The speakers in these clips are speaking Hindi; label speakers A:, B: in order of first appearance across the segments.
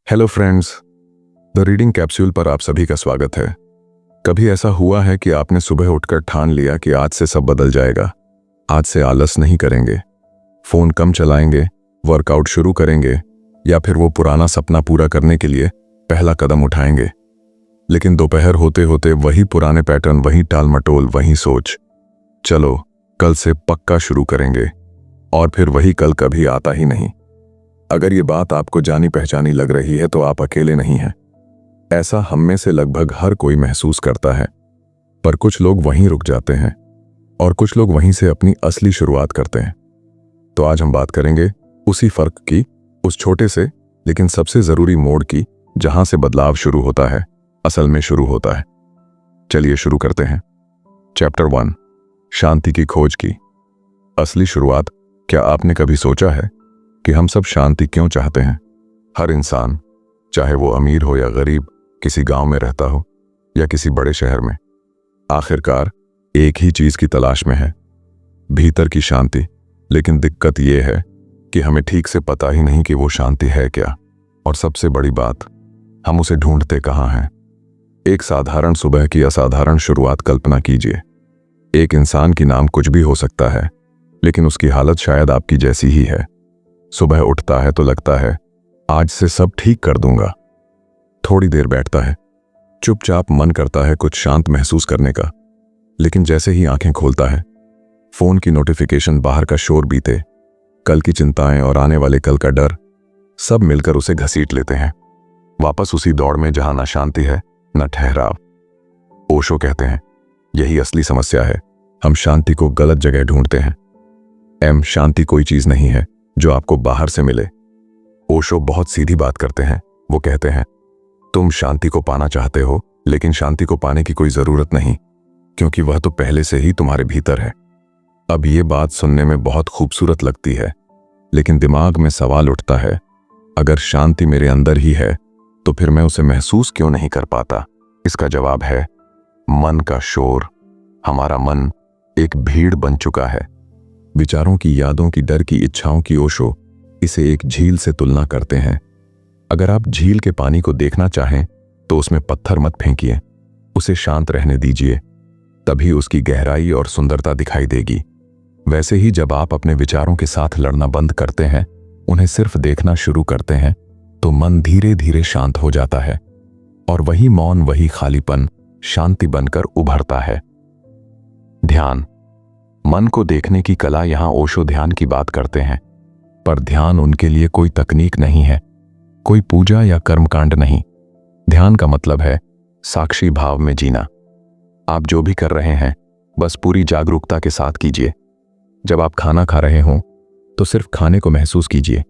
A: Hello friends, the reading capsule पर आप सभी का स्वागत है। कभी ऐसा हुआ है कि आपने सुबह उठकर ठान लिया कि आज से सब बदल जाएगा। आज से आलस नहीं करेंगे, फोन कम चलाएंगे, वर्कआउट शुरू करेंगे या फिर वो पुराना सपना पूरा करने के लिए पहला कदम उठाएंगे। लेकिन दोपहर होते होते वही पुराने पैटर्न, वही टालमटोल, वही सोच, चलो कल से पक्का शुरू करेंगे, और फिर वही कल कभी आता ही नहीं। अगर ये बात आपको जानी पहचानी लग रही है तो आप अकेले नहीं हैं। ऐसा हम में से लगभग हर कोई महसूस करता है। पर कुछ लोग वहीं रुक जाते हैं और कुछ लोग वहीं से अपनी असली शुरुआत करते हैं। तो आज हम बात करेंगे उसी फर्क की, उस छोटे से लेकिन सबसे जरूरी मोड़ की, जहां से बदलाव शुरू होता है, असल में शुरू होता है। चलिए शुरू करते हैं। चैप्टर 1, शांति की खोज की असली शुरुआत। क्या आपने कभी सोचा है कि हम सब शांति क्यों चाहते हैं? हर इंसान, चाहे वो अमीर हो या गरीब, किसी गांव में रहता हो या किसी बड़े शहर में, आखिरकार एक ही चीज की तलाश में है, भीतर की शांति। लेकिन दिक्कत यह है कि हमें ठीक से पता ही नहीं कि वो शांति है क्या, और सबसे बड़ी बात, हम उसे ढूंढते कहाँ हैं। एक साधारण सुबह की असाधारण शुरुआत कल्पना कीजिए। एक इंसान की नाम कुछ भी हो सकता है, लेकिन उसकी हालत शायद आपकी जैसी ही है। सुबह उठता है तो लगता है आज से सब ठीक कर दूंगा। थोड़ी देर बैठता है, चुपचाप मन करता है कुछ शांत महसूस करने का। लेकिन जैसे ही आंखें खोलता है, फोन की नोटिफिकेशन, बाहर का शोर, बीते कल की चिंताएं और आने वाले कल का डर, सब मिलकर उसे घसीट लेते हैं वापस उसी दौड़ में जहां ना शांति है न ठहराव। ओशो कहते हैं यही असली समस्या है, हम शांति को गलत जगह ढूंढते हैं। शांति कोई चीज नहीं है जो आपको बाहर से मिले। ओशो बहुत सीधी बात करते हैं। वो कहते हैं तुम शांति को पाना चाहते हो, लेकिन शांति को पाने की कोई जरूरत नहीं, क्योंकि वह तो पहले से ही तुम्हारे भीतर है। अब ये बात सुनने में बहुत खूबसूरत लगती है, लेकिन दिमाग में सवाल उठता है, अगर शांति मेरे अंदर ही है तो फिर मैं उसे महसूस क्यों नहीं कर पाता? इसका जवाब है मन का शोर। हमारा मन एक भीड़ बन चुका है, विचारों की, यादों की, डर की, इच्छाओं की। ओशो इसे एक झील से तुलना करते हैं। अगर आप झील के पानी को देखना चाहें तो उसमें पत्थर मत फेंकिए, उसे शांत रहने दीजिए, तभी उसकी गहराई और सुंदरता दिखाई देगी। वैसे ही जब आप अपने विचारों के साथ लड़ना बंद करते हैं, उन्हें सिर्फ देखना शुरू करते हैं, तो मन धीरे धीरे शांत हो जाता है, और वही मौन, वही खालीपन शांति बनकर उभरता है। ध्यान, मन को देखने की कला। यहां ओशो ध्यान की बात करते हैं, पर ध्यान उनके लिए कोई तकनीक नहीं है, कोई पूजा या कर्मकांड नहीं। ध्यान का मतलब है साक्षी भाव में जीना। आप जो भी कर रहे हैं बस पूरी जागरूकता के साथ कीजिए। जब आप खाना खा रहे हों तो सिर्फ खाने को महसूस कीजिए,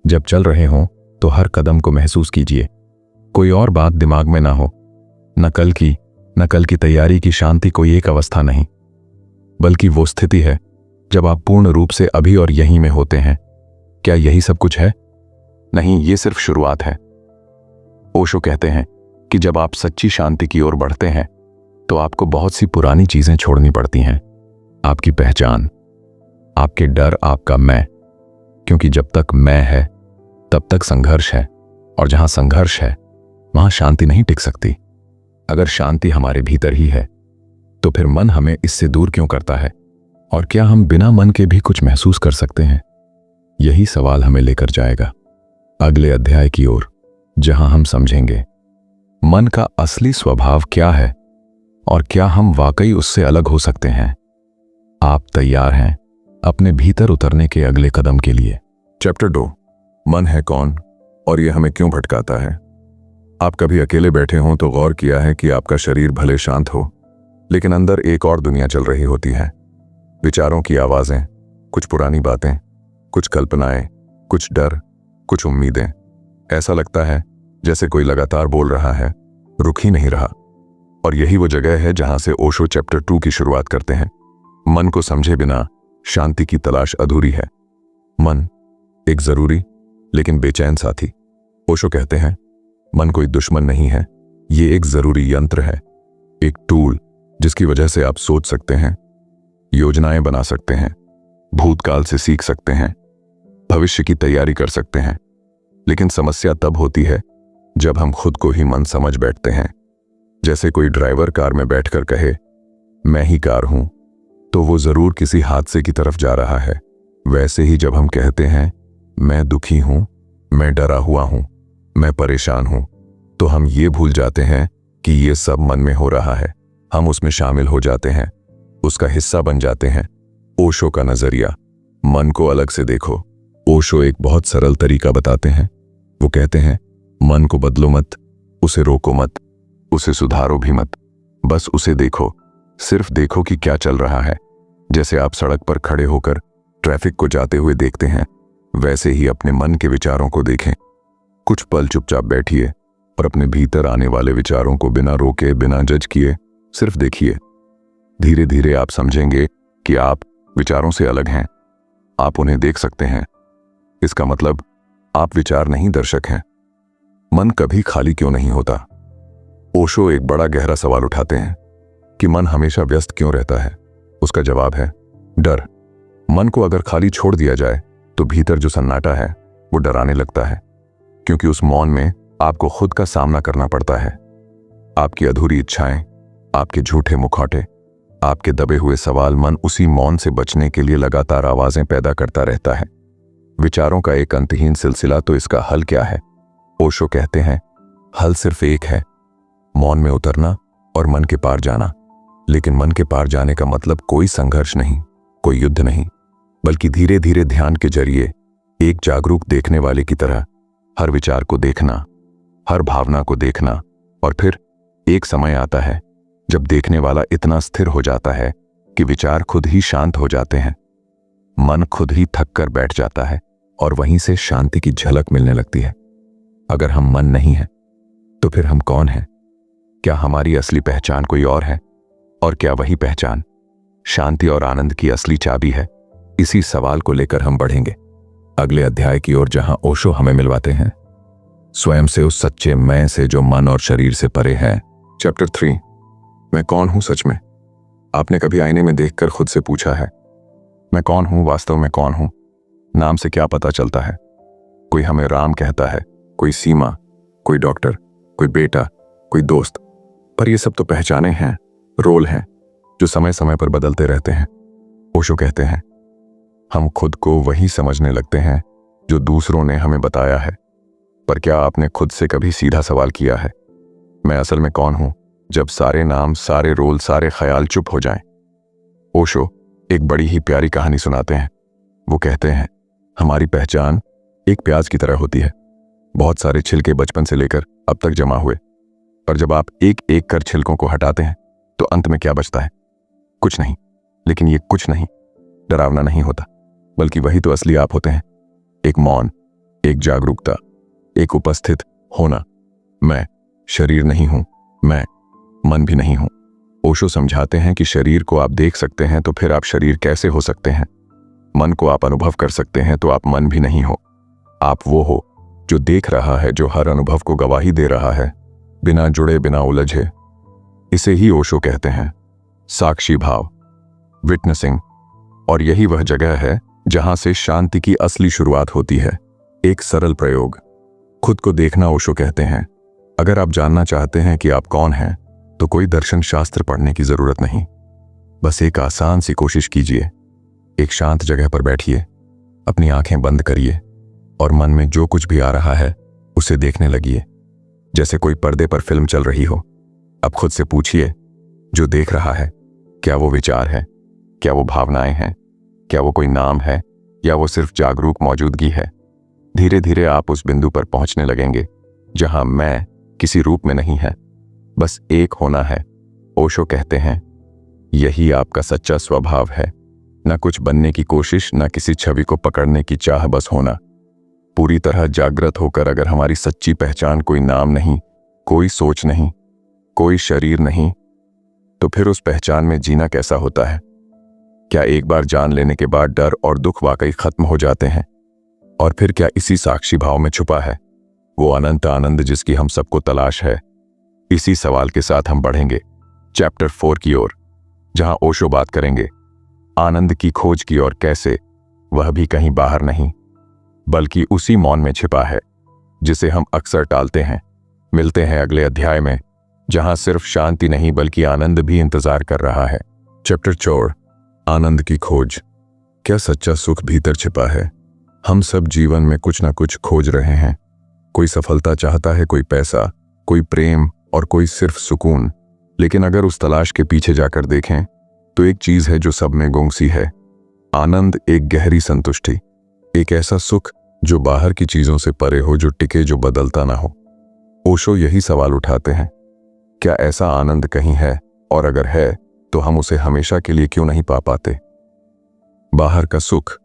A: जब चल रहे हों तो हर कदम को महसूस कीजिए। कोई और बात दिमाग में ना हो, न कल की तैयारी की। शांति कोई एक अवस्था नहीं, बल्कि वो स्थिति है जब आप पूर्ण रूप से अभी और यहीं में होते हैं। क्या यही सब कुछ है? नहीं, ये सिर्फ शुरुआत है। ओशो कहते हैं कि जब आप सच्ची शांति की ओर बढ़ते हैं तो आपको बहुत सी पुरानी चीजें छोड़नी पड़ती हैं। आपकी पहचान, आपके डर, आपका मैं, क्योंकि जब तक मैं है तब तक संघर्ष है, और जहां संघर्ष है वहां शांति नहीं टिक सकती। अगर शांति हमारे भीतर ही है तो फिर मन हमें इससे दूर क्यों करता है? और क्या हम बिना मन के भी कुछ महसूस कर सकते हैं? यही सवाल हमें लेकर जाएगा अगले अध्याय की ओर, जहां हम समझेंगे मन का असली स्वभाव क्या है और क्या हम वाकई उससे अलग हो सकते हैं। आप तैयार हैं अपने भीतर उतरने के अगले कदम के लिए? चैप्टर 2, मन है कौन और यह हमें क्यों भटकाता है। आप कभी अकेले बैठे हों तो गौर किया है कि आपका शरीर भले शांत हो, लेकिन अंदर एक और दुनिया चल रही होती है। विचारों की आवाजें, कुछ पुरानी बातें, कुछ कल्पनाएं, कुछ डर, कुछ उम्मीदें। ऐसा लगता है जैसे कोई लगातार बोल रहा है, रुक ही नहीं रहा। और यही वो जगह है जहां से ओशो चैप्टर 2 की शुरुआत करते हैं। मन को समझे बिना शांति की तलाश अधूरी है। मन एक जरूरी लेकिन बेचैन साथी। ओशो कहते हैं मन कोई दुश्मन नहीं है, ये एक जरूरी यंत्र है, एक टूल जिसकी वजह से आप सोच सकते हैं, योजनाएं बना सकते हैं, भूतकाल से सीख सकते हैं, भविष्य की तैयारी कर सकते हैं। लेकिन समस्या तब होती है जब हम खुद को ही मन समझ बैठते हैं, जैसे कोई ड्राइवर कार में बैठकर कहे मैं ही कार हूं, तो वो जरूर किसी हादसे की तरफ जा रहा है। वैसे ही जब हम कहते हैं मैं दुखी हूं, मैं डरा हुआ हूं, मैं परेशान हूं, तो हम ये भूल जाते हैं कि ये सब मन में हो रहा है। हम उसमें शामिल हो जाते हैं, उसका हिस्सा बन जाते हैं। ओशो का नजरिया, मन को अलग से देखो। ओशो एक बहुत सरल तरीका बताते हैं। वो कहते हैं मन को बदलो मत, उसे रोको मत, उसे सुधारो भी मत, बस उसे देखो। सिर्फ देखो कि क्या चल रहा है। जैसे आप सड़क पर खड़े होकर ट्रैफिक को जाते हुए देखते हैं, वैसे ही अपने मन के विचारों को देखें। कुछ पल चुपचाप बैठिए और अपने भीतर आने वाले विचारों को बिना रोके, बिना जज किए सिर्फ देखिए। धीरे धीरे आप समझेंगे कि आप विचारों से अलग हैं। आप उन्हें देख सकते हैं। इसका मतलब आप विचार नहीं, दर्शक हैं। मन कभी खाली क्यों नहीं होता? ओशो एक बड़ा गहरा सवाल उठाते हैं कि मन हमेशा व्यस्त क्यों रहता है। उसका जवाब है डर। मन को अगर खाली छोड़ दिया जाए तो भीतर जो सन्नाटा है वो डराने लगता है, क्योंकि उस मौन में आपको खुद का सामना करना पड़ता है। आपकी अधूरी इच्छाएं, आपके झूठे मुखौटे, आपके दबे हुए सवाल। मन उसी मौन से बचने के लिए लगातार आवाजें पैदा करता रहता है। विचारों का एक अंतहीन सिलसिला। तो इसका हल क्या है? ओशो कहते हैं हल सिर्फ एक है, मौन में उतरना और मन के पार जाना। लेकिन मन के पार जाने का मतलब कोई संघर्ष नहीं, कोई युद्ध नहीं, बल्कि धीरे धीरे ध्यान के जरिए एक जागरूक देखने वाले की तरह हर विचार को देखना, हर भावना को देखना। और फिर एक समय आता है जब देखने वाला इतना स्थिर हो जाता है कि विचार खुद ही शांत हो जाते हैं। मन खुद ही थक कर बैठ जाता है और वहीं से शांति की झलक मिलने लगती है। अगर हम मन नहीं हैं, तो फिर हम कौन हैं? क्या हमारी असली पहचान कोई और है? और क्या वही पहचान शांति और आनंद की असली चाबी है? इसी सवाल को लेकर हम बढ़ेंगे अगले अध्याय की ओर, जहां ओशो हमें मिलवाते हैं स्वयं से, उस सच्चे मैं से जो मन और शरीर से परे है। चैप्टर 3, मैं कौन हूं सच में? आपने कभी आईने में देखकर खुद से पूछा है मैं कौन हूं? वास्तव में कौन हूं? नाम से क्या पता चलता है? कोई हमें राम कहता है, कोई सीमा, कोई डॉक्टर, कोई बेटा, कोई दोस्त। पर ये सब तो पहचाने हैं, रोल हैं, जो समय समय पर बदलते रहते हैं। ओशो कहते हैं हम खुद को वही समझने लगते हैं जो दूसरों ने हमें बताया है। पर क्या आपने खुद से कभी सीधा सवाल किया है मैं असल में कौन हूं? जब सारे नाम, सारे रोल, सारे ख्याल चुप हो जाएं। ओशो एक बड़ी ही प्यारी कहानी सुनाते हैं। वो कहते हैं हमारी पहचान एक प्याज की तरह होती है। बहुत सारे छिलके बचपन से लेकर अब तक जमा हुए, पर जब आप एक एक कर छिलकों को हटाते हैं तो अंत में क्या बचता है? कुछ नहीं। लेकिन ये कुछ नहीं डरावना नहीं होता, बल्कि वही तो असली आप होते हैं। एक मौन, एक जागरूकता, एक उपस्थित होना। मैं शरीर नहीं हूं, मैं मन भी नहीं हूं। ओशो समझाते हैं कि शरीर को आप देख सकते हैं तो फिर आप शरीर कैसे हो सकते हैं? मन को आप अनुभव कर सकते हैं तो आप मन भी नहीं हो। आप वो हो जो देख रहा है, जो हर अनुभव को गवाही दे रहा है, बिना जुड़े, बिना उलझे। इसे ही ओशो कहते हैं साक्षी भाव, विटनेसिंग। और यही वह जगह है जहां से शांति की असली शुरुआत होती है। एक सरल प्रयोग, खुद को देखना। ओशो कहते हैं अगर आप जानना चाहते हैं कि आप कौन हैं, तो कोई दर्शन शास्त्र पढ़ने की जरूरत नहीं। बस एक आसान सी कोशिश कीजिए। एक शांत जगह पर बैठिए, अपनी आंखें बंद करिए और मन में जो कुछ भी आ रहा है उसे देखने लगिए, जैसे कोई पर्दे पर फिल्म चल रही हो। अब खुद से पूछिए जो देख रहा है, क्या वो विचार है? क्या वो भावनाएं हैं? क्या वो कोई नाम है, या वो सिर्फ जागरूक मौजूदगी है? धीरे धीरे आप उस बिंदु पर पहुंचने लगेंगे जहां मैं किसी रूप में नहीं है, बस एक होना है। ओशो कहते हैं यही आपका सच्चा स्वभाव है। न कुछ बनने की कोशिश, न किसी छवि को पकड़ने की चाह, बस होना। पूरी तरह जागृत होकर अगर हमारी सच्ची पहचान कोई नाम नहीं, कोई सोच नहीं, कोई शरीर नहीं, तो फिर उस पहचान में जीना कैसा होता है? क्या एक बार जान लेने के बाद डर और दुख वाकई खत्म हो जाते हैं? और फिर क्या इसी साक्षी भाव में छुपा है वो अनंत आनंद जिसकी हम सबको तलाश है? इसी सवाल के साथ हम बढ़ेंगे चैप्टर 4 की ओर, जहां ओशो बात करेंगे आनंद की खोज की, और कैसे वह भी कहीं बाहर नहीं, बल्कि उसी मौन में छिपा है जिसे हम अक्सर टालते हैं। मिलते हैं अगले अध्याय में, जहां सिर्फ शांति नहीं बल्कि आनंद भी इंतजार कर रहा है। चैप्टर 4, आनंद की खोज। क्या सच्चा सुख भीतर छिपा है? हम सब जीवन में कुछ ना कुछ खोज रहे हैं। कोई सफलता चाहता है, कोई पैसा, कोई प्रेम और कोई सिर्फ सुकून। लेकिन अगर उस तलाश के पीछे जाकर देखें तो एक चीज है जो सब में गुम सी है। आनंद, एक गहरी संतुष्टि, एक ऐसा सुख जो बाहर की चीजों से परे हो, जो टिके, जो बदलता ना हो। ओशो यही सवाल उठाते हैं, क्या ऐसा आनंद कहीं है? और अगर है तो हम उसे हमेशा के लिए क्यों नहीं पा पाते? बाहर का सुख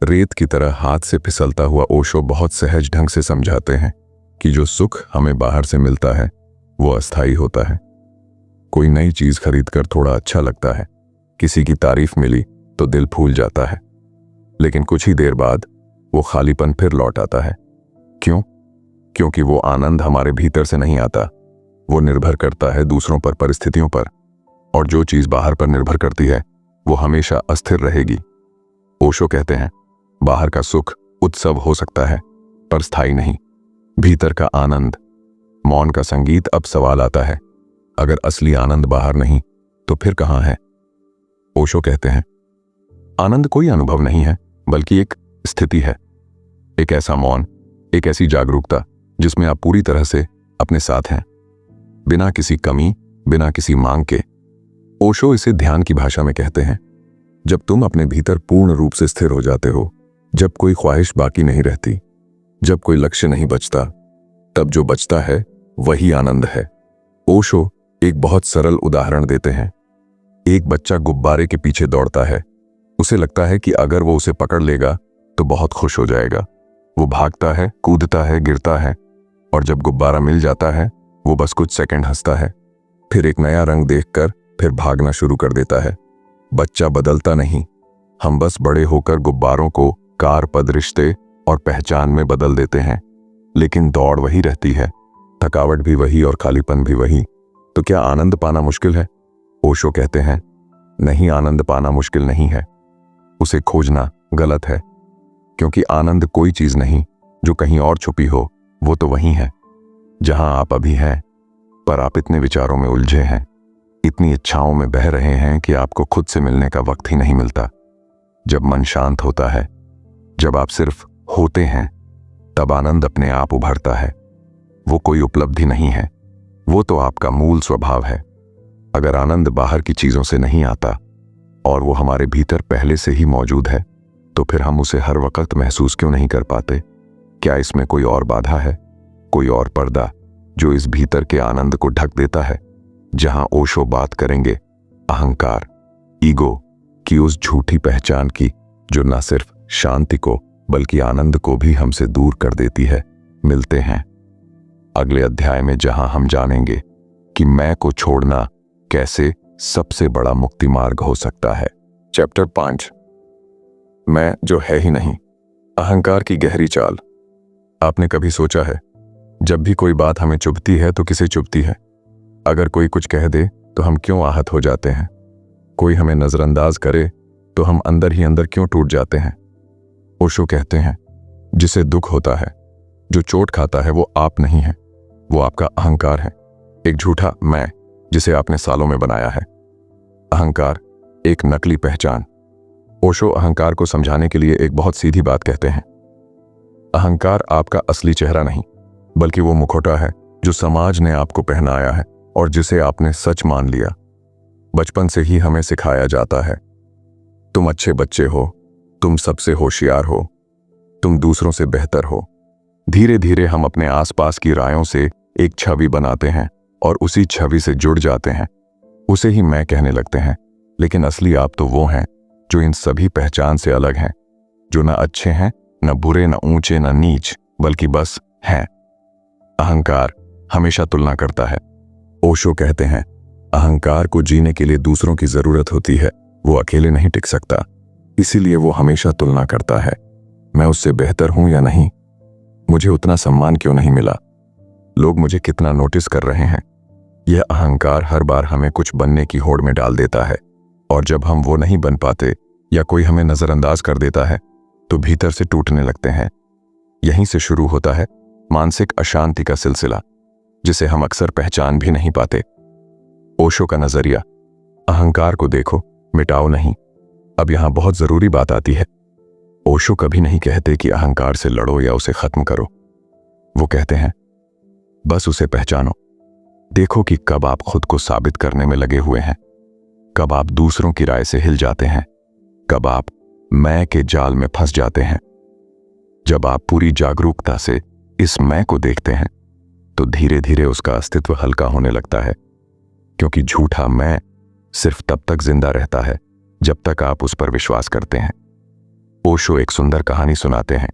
A: रेत की तरह हाथ से फिसलता हुआ ओशो बहुत सहज ढंग से समझाते हैं कि जो सुख हमें बाहर से मिलता है वो अस्थायी होता है। कोई नई चीज खरीदकर थोड़ा अच्छा लगता है, किसी की तारीफ मिली तो दिल फूल जाता है, लेकिन कुछ ही देर बाद वो खालीपन फिर लौट आता है। क्यों? क्योंकि वो आनंद हमारे भीतर से नहीं आता, वो निर्भर करता है दूसरों पर, परिस्थितियों पर। और जो चीज बाहर पर निर्भर करती है वो हमेशा अस्थिर रहेगी। ओशो कहते हैं, बाहर का सुख उत्सव हो सकता है पर स्थायी नहीं। भीतर का आनंद, मौन का संगीत। अब सवाल आता है, अगर असली आनंद बाहर नहीं तो फिर कहां है? ओशो कहते हैं, आनंद कोई अनुभव नहीं है बल्कि एक स्थिति है। एक ऐसा मौन, एक ऐसी जागरूकता जिसमें आप पूरी तरह से अपने साथ हैं, बिना किसी कमी, बिना किसी मांग के। ओशो इसे ध्यान की भाषा में कहते हैं, जब तुम अपने भीतर पूर्ण रूप से स्थिर हो जाते हो, जब कोई ख्वाहिश बाकी नहीं रहती, जब कोई लक्ष्य नहीं बचता, तब जो बचता है वही आनंद है। ओशो एक बहुत सरल उदाहरण देते हैं। एक बच्चा गुब्बारे के पीछे दौड़ता है। उसे लगता है कि अगर वो उसे पकड़ लेगा तो बहुत खुश हो जाएगा। वो भागता है, कूदता है, गिरता है, और जब गुब्बारा मिल जाता है वो बस कुछ सेकंड हंसता है, फिर एक नया रंग देखकर फिर भागना शुरू कर देता है। बच्चा बदलता नहीं, हम बस बड़े होकर गुब्बारों को कार, पद, रिश्ते और पहचान में बदल देते हैं, लेकिन दौड़ वही रहती है, थकावट भी वही और खालीपन भी वही। तो क्या आनंद पाना मुश्किल है? ओशो कहते हैं, नहीं, आनंद पाना मुश्किल नहीं है, उसे खोजना गलत है। क्योंकि आनंद कोई चीज नहीं जो कहीं और छुपी हो, वो तो वही है जहां आप अभी हैं, पर आप इतने विचारों में उलझे हैं, इतनी इच्छाओं में बह रहे हैं कि आपको खुद से मिलने का वक्त ही नहीं मिलता। जब मन शांत होता है, जब आप सिर्फ होते हैं, तब आनंद अपने आप उभरता है। वो कोई उपलब्धि नहीं है, वो तो आपका मूल स्वभाव है। अगर आनंद बाहर की चीजों से नहीं आता और वो हमारे भीतर पहले से ही मौजूद है, तो फिर हम उसे हर वक्त महसूस क्यों नहीं कर पाते? क्या इसमें कोई और बाधा है, कोई और पर्दा जो इस भीतर के आनंद को ढक देता है? जहां ओशो बात करेंगे अहंकार, ईगो की, उस झूठी पहचान की जो न सिर्फ शांति को बल्कि आनंद को भी हमसे दूर कर देती है। मिलते हैं अगले अध्याय में, जहां हम जानेंगे कि मैं को छोड़ना कैसे सबसे बड़ा मुक्ति मार्ग हो सकता है। चैप्टर 5, मैं जो है ही नहीं, अहंकार की गहरी चाल। आपने कभी सोचा है, जब भी कोई बात हमें चुभती है तो किसे चुभती है? अगर कोई कुछ कह दे तो हम क्यों आहत हो जाते हैं? कोई हमें नजरअंदाज करे तो हम अंदर ही अंदर क्यों टूट जाते हैं? ओशो कहते हैं, जिसे दुख होता है, जो चोट खाता है, वो आप नहीं है, वो आपका अहंकार है। एक झूठा मैं जिसे आपने सालों में बनाया है। अहंकार एक नकली पहचान। ओशो अहंकार को समझाने के लिए एक बहुत सीधी बात कहते हैं, अहंकार आपका असली चेहरा नहीं, बल्कि वो मुखौटा है जो समाज ने आपको पहनाया है और जिसे आपने सच मान लिया। बचपन से ही हमें सिखाया जाता है, तुम अच्छे बच्चे हो, तुम सबसे होशियार हो, तुम दूसरों से बेहतर हो। धीरे धीरे हम अपने आसपास की रायों से एक छवि बनाते हैं और उसी छवि से जुड़ जाते हैं, उसे ही मैं कहने लगते हैं। लेकिन असली आप तो वो हैं जो इन सभी पहचान से अलग हैं, जो न अच्छे हैं, न बुरे, न ऊंचे, न नीच, बल्कि बस हैं। अहंकार हमेशा तुलना करता है। ओशो कहते हैं, अहंकार को जीने के लिए दूसरों की जरूरत होती है, वो अकेले नहीं टिक सकता, इसीलिए वो हमेशा तुलना करता है। मैं उससे बेहतर हूं या नहीं? मुझे उतना सम्मान क्यों नहीं मिला? लोग मुझे कितना नोटिस कर रहे हैं? यह अहंकार हर बार हमें कुछ बनने की होड़ में डाल देता है, और जब हम वो नहीं बन पाते या कोई हमें नजरअंदाज कर देता है तो भीतर से टूटने लगते हैं। यहीं से शुरू होता है मानसिक अशांति का सिलसिला। जिसे हम अक्सर पहचान भी नहीं पाते। ओशो का नजरिया, अहंकार को देखो, मिटाओ नहीं। अब यहां बहुत जरूरी बात आती है। ओशो कभी नहीं कहते कि अहंकार से लड़ो या उसे खत्म करो। वो कहते हैं बस उसे पहचानो। देखो कि कब आप खुद को साबित करने में लगे हुए हैं, कब आप दूसरों की राय से हिल जाते हैं, कब आप मैं के जाल में फंस जाते हैं। जब आप पूरी जागरूकता से इस मैं को देखते हैं तो धीरे धीरे उसका अस्तित्व हल्का होने लगता है, क्योंकि झूठा मैं सिर्फ तब तक जिंदा रहता है जब तक आप उस पर विश्वास करते हैं। ओशो एक सुंदर कहानी सुनाते हैं।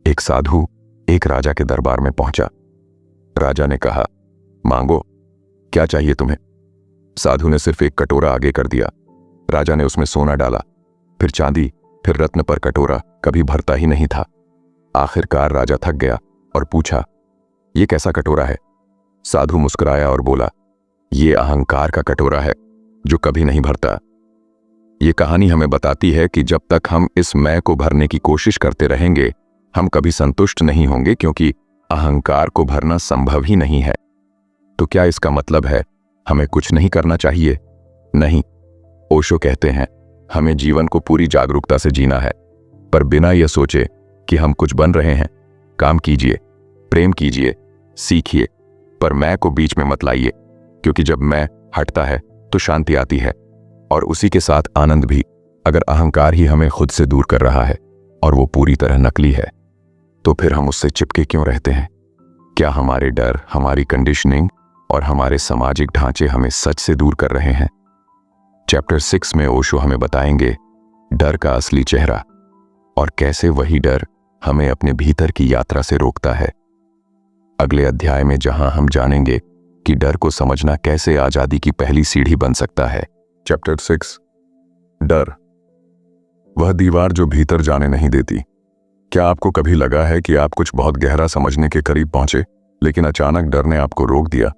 A: एक साधु एक राजा के दरबार में पहुंचा। राजा ने कहा, मांगो, क्या चाहिए तुम्हें? साधु ने सिर्फ एक कटोरा आगे कर दिया। राजा ने उसमें सोना डाला, फिर चांदी, फिर रत्न, पर कटोरा कभी भरता ही नहीं था। आखिरकार राजा थक गया और पूछा, यह कैसा कटोरा है? साधु मुस्कुराया और बोला, यह अहंकार का कटोरा है जो कभी नहीं भरता। ये कहानी हमें बताती है कि जब तक हम इस मैं को भरने की कोशिश करते रहेंगे, हम कभी संतुष्ट नहीं होंगे, क्योंकि अहंकार को भरना संभव ही नहीं है। तो क्या इसका मतलब है हमें कुछ नहीं करना चाहिए? नहीं। ओशो कहते हैं हमें जीवन को पूरी जागरूकता से जीना है, पर बिना यह सोचे कि हम कुछ बन रहे हैं। काम कीजिए, प्रेम कीजिए, सीखिए, पर मैं को बीच में मत लाइए, क्योंकि जब मैं हटता है तो शांति आती है और उसी के साथ आनंद भी। अगर अहंकार ही हमें खुद से दूर कर रहा है और वो पूरी तरह नकली है, तो फिर हम उससे चिपके क्यों रहते हैं? क्या हमारे डर, हमारी कंडीशनिंग और हमारे सामाजिक ढांचे हमें सच से दूर कर रहे हैं? चैप्टर 6 में ओशो हमें बताएंगे डर का असली चेहरा और कैसे वही डर हमें अपने भीतर की यात्रा से रोकता है। अगले अध्याय में जहां हम जानेंगे कि डर को समझना कैसे आजादी की पहली सीढ़ी बन सकता है। चैप्टर 6, डर, वह दीवार जो भीतर जाने नहीं देती। क्या आपको कभी लगा है कि आप कुछ बहुत गहरा समझने के करीब पहुंचे, लेकिन अचानक डर ने आपको रोक दिया?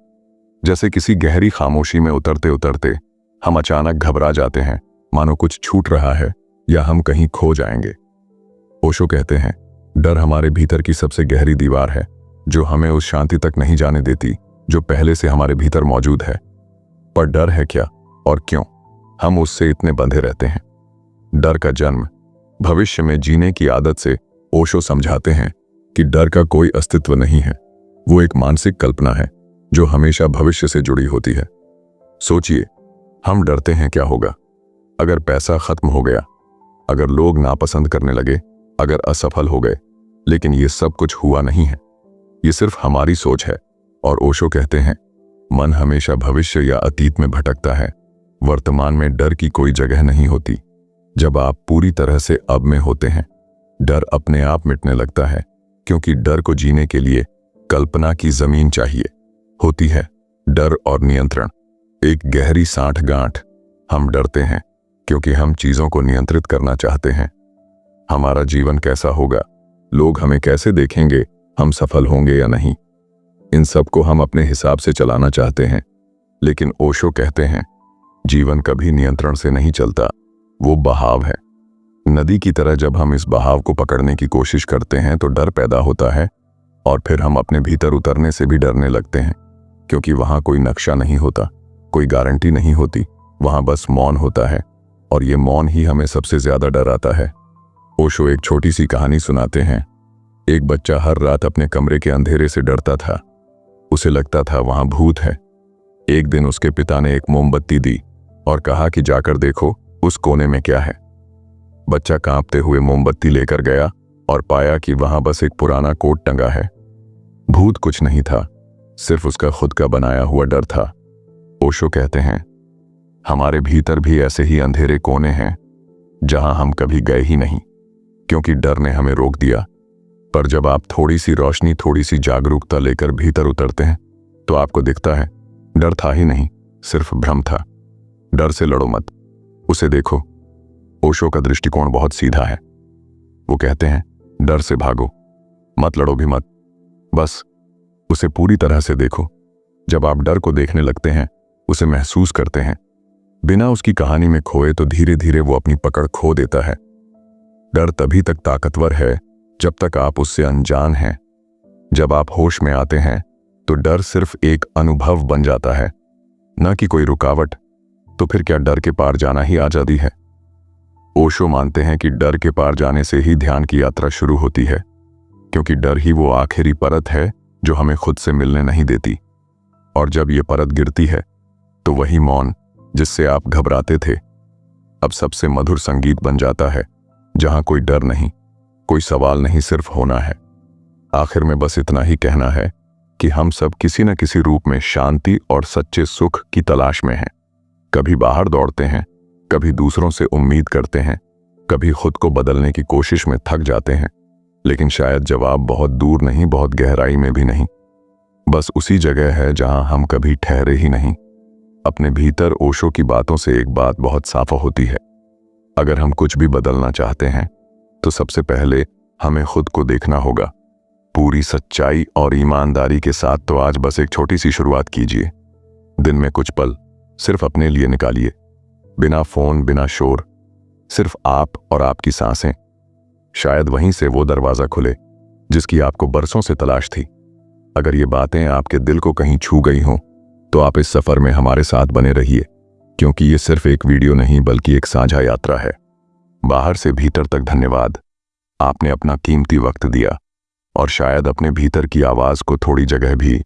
A: जैसे किसी गहरी खामोशी में उतरते उतरते हम अचानक घबरा जाते हैं, मानो कुछ छूट रहा है या हम कहीं खो जाएंगे। ओशो कहते हैं डर हमारे भीतर की सबसे गहरी दीवार है, जो हमें उस शांति तक नहीं जाने देती जो पहले से हमारे भीतर मौजूद है। पर डर है क्या और क्यों हम उससे इतने बंधे रहते हैं? डर का जन्म भविष्य में जीने की आदत से। ओशो समझाते हैं कि डर का कोई अस्तित्व नहीं है, वो एक मानसिक कल्पना है जो हमेशा भविष्य से जुड़ी होती है। सोचिए, हम डरते हैं क्या होगा अगर पैसा खत्म हो गया, अगर लोग नापसंद करने लगे, अगर असफल हो गए। लेकिन ये सब कुछ हुआ नहीं है, ये सिर्फ हमारी सोच है। और ओशो कहते हैं मन हमेशा भविष्य या अतीत में भटकता है, वर्तमान में डर की कोई जगह नहीं होती। जब आप पूरी तरह से अब में होते हैं, डर अपने आप मिटने लगता है, क्योंकि डर को जीने के लिए कल्पना की जमीन चाहिए होती है। डर और नियंत्रण एक गहरी सांठगांठ। हम डरते हैं क्योंकि हम चीजों को नियंत्रित करना चाहते हैं। हमारा जीवन कैसा होगा, लोग हमें कैसे देखेंगे, हम सफल होंगे या नहीं, इन सब को हम अपने हिसाब से चलाना चाहते हैं। लेकिन ओशो कहते हैं जीवन कभी नियंत्रण से नहीं चलता, वो बहाव है। नदी की तरह जब हम इस बहाव को पकड़ने की कोशिश करते हैं तो डर पैदा होता है, और फिर हम अपने भीतर उतरने से भी डरने लगते हैं, क्योंकि वहां कोई नक्शा नहीं होता, कोई गारंटी नहीं होती, वहां बस मौन होता है, और ये मौन ही हमें सबसे ज्यादा डराता है। ओशो एक छोटी सी कहानी सुनाते हैं। एक बच्चा हर रात अपने कमरे के अंधेरे से डरता था। उसे लगता था वहां भूत है। एक दिन उसके पिता ने एक मोमबत्ती दी और कहा कि जाकर देखो उस कोने में क्या है। बच्चा कांपते हुए मोमबत्ती लेकर गया और पाया कि वहां बस एक पुराना कोट टंगा है। भूत कुछ नहीं था, सिर्फ उसका खुद का बनाया हुआ डर था। ओशो कहते हैं हमारे भीतर भी ऐसे ही अंधेरे कोने हैं जहां हम कभी गए ही नहीं, क्योंकि डर ने हमें रोक दिया। पर जब आप थोड़ी सी रोशनी, थोड़ी सी जागरूकता लेकर भीतर उतरते हैं तो आपको दिखता है डर था ही नहीं, सिर्फ भ्रम था। डर से लड़ो मत, उसे देखो। ओशो का दृष्टिकोण बहुत सीधा है। वो कहते हैं डर से भागो, मत लड़ो भी मत, बस उसे पूरी तरह से देखो। जब आप डर को देखने लगते हैं, उसे महसूस करते हैं, बिना उसकी कहानी में खोए, तो धीरे धीरे वो अपनी पकड़ खो देता है। डर तभी तक ताकतवर है जब तक आप उससे अनजान हैं। जब आप होश में आते हैं तो डर सिर्फ एक अनुभव बन जाता है, न कि कोई रुकावट। तो फिर क्या डर के पार जाना ही आजादी है? ओशो मानते हैं कि डर के पार जाने से ही ध्यान की यात्रा शुरू होती है, क्योंकि डर ही वो आखिरी परत है जो हमें खुद से मिलने नहीं देती। और जब ये परत गिरती है तो वही मौन जिससे आप घबराते थे अब सबसे मधुर संगीत बन जाता है, जहां कोई डर नहीं, कोई सवाल नहीं, सिर्फ होना है। आखिर में बस इतना ही कहना है कि हम सब किसी न किसी रूप में शांति और सच्चे सुख की तलाश में हैं। कभी बाहर दौड़ते हैं, कभी दूसरों से उम्मीद करते हैं, कभी खुद को बदलने की कोशिश में थक जाते हैं, लेकिन शायद जवाब बहुत दूर नहीं, बहुत गहराई में भी नहीं, बस उसी जगह है जहां हम कभी ठहरे ही नहीं। अपने भीतर ओशो की बातों से एक बात बहुत साफ होती है, अगर हम कुछ भी बदलना चाहते हैं तो सबसे पहले हमें खुद को देखना होगा, पूरी सच्चाई और ईमानदारी के साथ। तो आज बस एक छोटी सी शुरुआत कीजिए। दिन में कुछ पल सिर्फ अपने लिए निकालिए, बिना फोन, बिना शोर, सिर्फ आप और आपकी सांसें। शायद वहीं से वो दरवाजा खुले जिसकी आपको बरसों से तलाश थी। अगर ये बातें आपके दिल को कहीं छू गई हों तो आप इस सफर में हमारे साथ बने रहिए, क्योंकि ये सिर्फ एक वीडियो नहीं बल्कि एक साझा यात्रा है। बाहर से भीतर तक धन्यवाद, आपने अपना कीमती वक्त दिया और शायद अपने भीतर की आवाज को थोड़ी जगह भी